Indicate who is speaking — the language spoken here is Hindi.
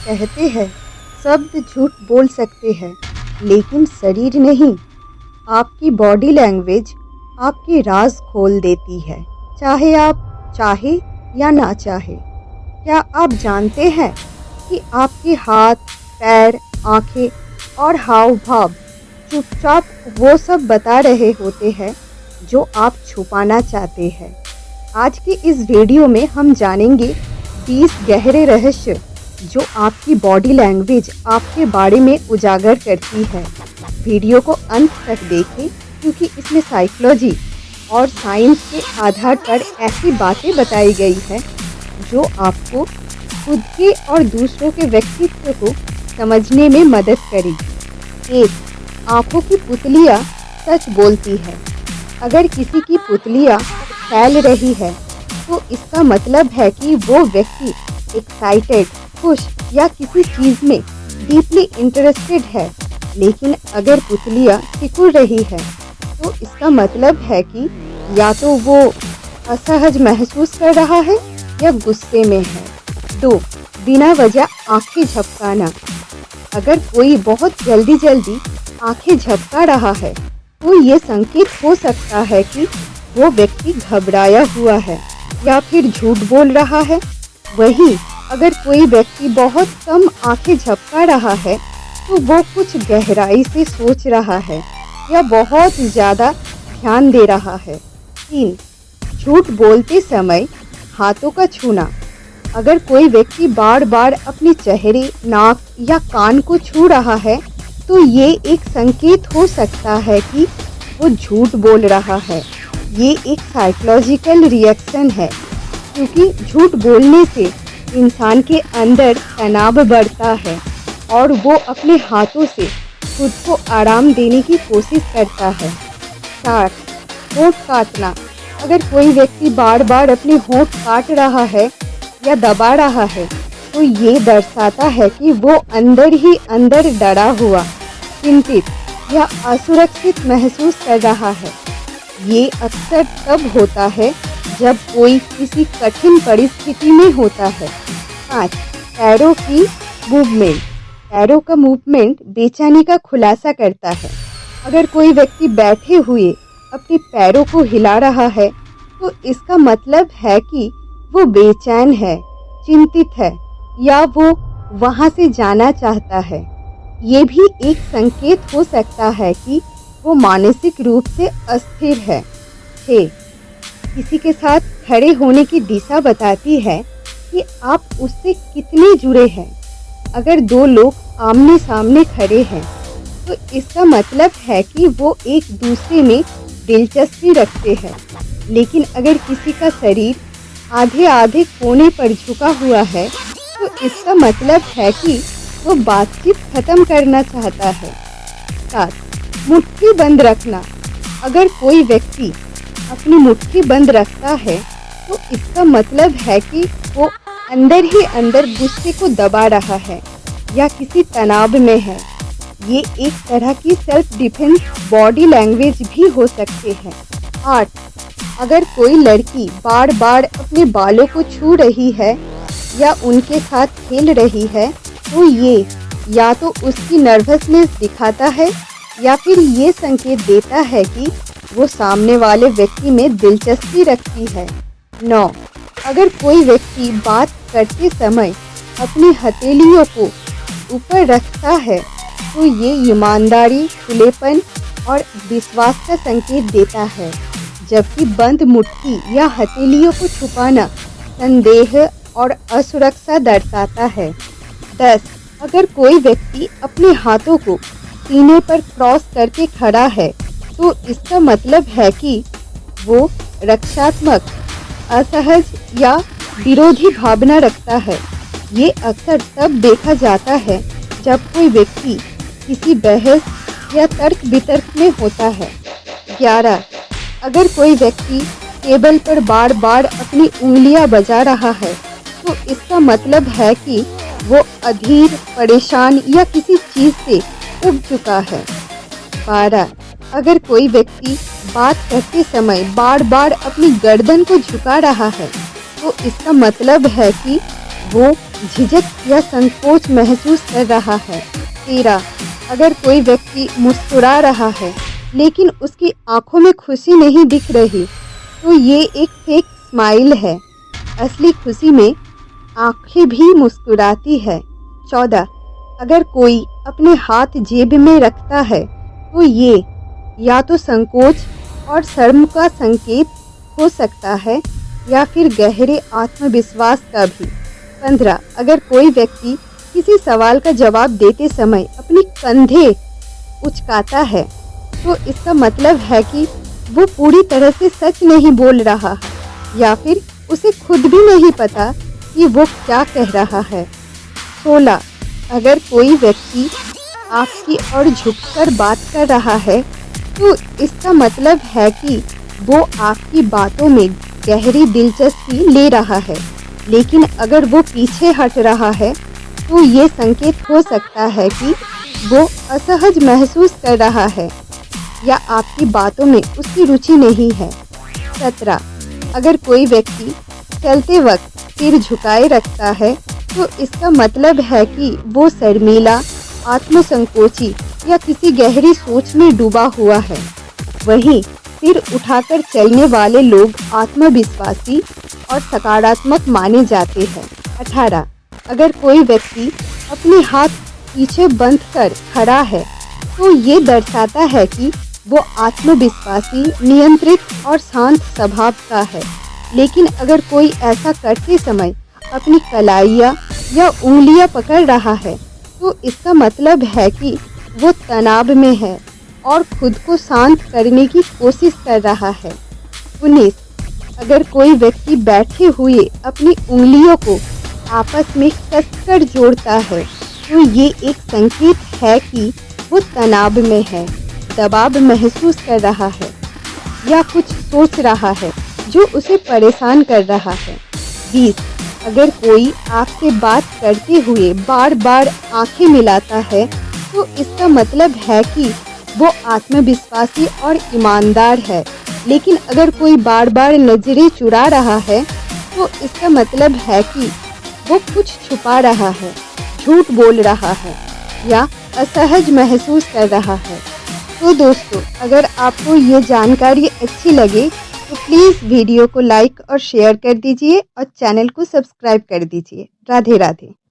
Speaker 1: कहते हैं शब्द झूठ बोल सकते हैं लेकिन शरीर नहीं। आपकी बॉडी लैंग्वेज आपके राज खोल देती है, चाहे आप चाहे या ना चाहे। क्या आप जानते हैं कि आपके हाथ, पैर, आंखें और हाव भाव चुपचाप वो सब बता रहे होते हैं जो आप छुपाना चाहते हैं। आज की इस वीडियो में हम जानेंगे 20 गहरे रहस्य जो आपकी बॉडी लैंग्वेज आपके बारे में उजागर करती है। वीडियो को अंत तक देखें क्योंकि इसमें साइकोलॉजी और साइंस के आधार पर ऐसी बातें बताई गई है जो आपको खुद के और दूसरों के व्यक्तित्व को समझने में मदद करेगी। 1. आँखों की पुतलियाँ सच बोलती है। अगर किसी की पुतलियाँ फैल रही है तो इसका मतलब है कि वो व्यक्ति एक्साइटेड, खुश या किसी चीज़ में डीपली इंटरेस्टेड है। लेकिन अगर पुतलियाँ सिकुड़ रही है तो इसका मतलब है कि या तो वो असहज महसूस कर रहा है या गुस्से में है। 2. बिना वजह आंखें झपकाना। अगर कोई बहुत जल्दी आंखें झपका रहा है तो ये संकेत हो सकता है कि वो व्यक्ति घबराया हुआ है या फिर झूठ बोल रहा है। वहीं अगर कोई व्यक्ति बहुत कम आंखें झपका रहा है तो वो कुछ गहराई से सोच रहा है या बहुत ज़्यादा ध्यान दे रहा है। 3. झूठ बोलते समय हाथों का छूना। अगर कोई व्यक्ति बार बार अपने चेहरे, नाक या कान को छू रहा है तो ये एक संकेत हो सकता है कि वो झूठ बोल रहा है। ये एक साइकोलॉजिकल रिएक्शन है क्योंकि झूठ बोलने से इंसान के अंदर तनाव बढ़ता है और वो अपने हाथों से खुद को आराम देने की कोशिश करता है। 4. होंठ काटना। अगर कोई व्यक्ति बार बार अपने होंठ काट रहा है या दबा रहा है तो ये दर्शाता है कि वो अंदर ही अंदर डरा हुआ, चिंतित या असुरक्षित महसूस कर रहा है। ये अक्सर तब होता है जब कोई किसी कठिन परिस्थिति में होता है। 5. पैरों की मूवमेंट। पैरों का मूवमेंट बेचैनी का खुलासा करता है। अगर कोई व्यक्ति बैठे हुए अपने पैरों को हिला रहा है तो इसका मतलब है कि वो बेचैन है, चिंतित है या वो वहाँ से जाना चाहता है। ये भी एक संकेत हो सकता है कि वो मानसिक रूप से अस्थिर है। 6. किसी के साथ खड़े होने की दिशा बताती है कि आप उससे कितने जुड़े हैं। अगर 2 लोग आमने सामने खड़े हैं तो इसका मतलब है कि वो एक दूसरे में दिलचस्पी रखते हैं। लेकिन अगर किसी का शरीर आधे आधे कोने पर झुका हुआ है तो इसका मतलब है कि वो बातचीत खत्म करना चाहता है। 7. मुट्ठी बंद रखना। अगर कोई व्यक्ति अपनी मुट्ठी बंद रखता है तो इसका मतलब है कि वो अंदर ही अंदर गुस्से को दबा रहा है या किसी तनाव में है। ये एक तरह की सेल्फ डिफेंस बॉडी लैंग्वेज भी हो सकते हैं। 8. अगर कोई लड़की बार बार अपने बालों को छू रही है या उनके साथ खेल रही है तो ये या तो उसकी नर्वसनेस दिखाता है या फिर ये संकेत देता है कि वो सामने वाले व्यक्ति में दिलचस्पी रखती है। 9. अगर कोई व्यक्ति बात करते समय अपनी हथेलियों को ऊपर रखता है तो ये ईमानदारी, खुलेपन और विश्वास का संकेत देता है, जबकि बंद मुट्ठी या हथेलियों को छुपाना संदेह और असुरक्षा दर्शाता है। 10. अगर कोई व्यक्ति अपने हाथों को सीने पर क्रॉस करके खड़ा है तो इसका मतलब है कि वो रक्षात्मक, असहज या विरोधी भावना रखता है। ये अक्सर तब देखा जाता है जब कोई व्यक्ति किसी बहस या तर्क वितर्क में होता है। 11. अगर कोई व्यक्ति टेबल पर बार बार अपनी उंगलियां बजा रहा है तो इसका मतलब है कि वो अधीर, परेशान या किसी चीज़ से उब चुका है। 12. अगर कोई व्यक्ति बात करते समय बार बार अपनी गर्दन को झुका रहा है तो इसका मतलब है कि वो झिझक या संकोच महसूस कर रहा है। 13. अगर कोई व्यक्ति मुस्कुरा रहा है लेकिन उसकी आंखों में खुशी नहीं दिख रही, तो ये एक फेक स्माइल है। असली खुशी में आंखें भी मुस्कुराती है। 14. अगर कोई अपने हाथ जेब में रखता है, तो ये या तो संकोच और शर्म का संकेत हो सकता है या फिर गहरे आत्मविश्वास का भी। 15. अगर कोई व्यक्ति किसी सवाल का जवाब देते समय अपनी कंधे उचकाता है, तो इसका मतलब है कि वो पूरी तरह से सच नहीं बोल रहा है या फिर उसे खुद भी नहीं पता कि वो क्या कह रहा है। 16. अगर कोई व्यक्ति आपकी ओर झुककर बात कर रहा है, तो इसका मतलब है कि वो आपकी बातों में गहरी दिलचस्पी ले रहा है। लेकिन अगर वो पीछे हट रहा है, तो ये संकेत हो सकता है कि वो असहज महसूस कर रहा है या आपकी बातों में उसकी रुचि नहीं है। 17. अगर कोई व्यक्ति चलते वक्त सिर झुकाए रखता है, तो इसका मतलब है कि वो शर्मीला, आत्मसंकोची या किसी गहरी सोच में डूबा हुआ है। वहीं सिर उठाकर चलने वाले लोग आत्मविश्वासी और सकारात्मक माने जाते हैं। 18. अगर कोई व्यक्ति अपने हाथ पीछे बंद कर खड़ा है, तो ये दर्शाता है कि वो आत्मविश्वासी, नियंत्रित और शांत स्वभाव का है। लेकिन अगर कोई ऐसा करते समय अपनी कलाइयाँ या उंगलियाँ पकड़ रहा है, तो इसका मतलब है कि वो तनाव में है और खुद को शांत करने की कोशिश कर रहा है। 19. अगर कोई व्यक्ति बैठे हुए अपनी उंगलियों को आपस में कसकर जोड़ता है, तो ये एक संकेत है कि वो तनाव में है, दबाव महसूस कर रहा है या कुछ सोच रहा है जो उसे परेशान कर रहा है। 20. अगर कोई आपसे बात करते हुए बार बार आंखें मिलाता है, तो इसका मतलब है कि वो आत्मविश्वासी और ईमानदार है। लेकिन अगर कोई बार बार नजरें चुरा रहा है, तो इसका मतलब है कि वो कुछ छुपा रहा है, झूठ बोल रहा है या असहज महसूस कर रहा है। तो दोस्तों, अगर आपको ये जानकारी अच्छी लगे तो प्लीज़ वीडियो को लाइक और शेयर कर दीजिए और चैनल को सब्सक्राइब कर दीजिए। राधे राधे।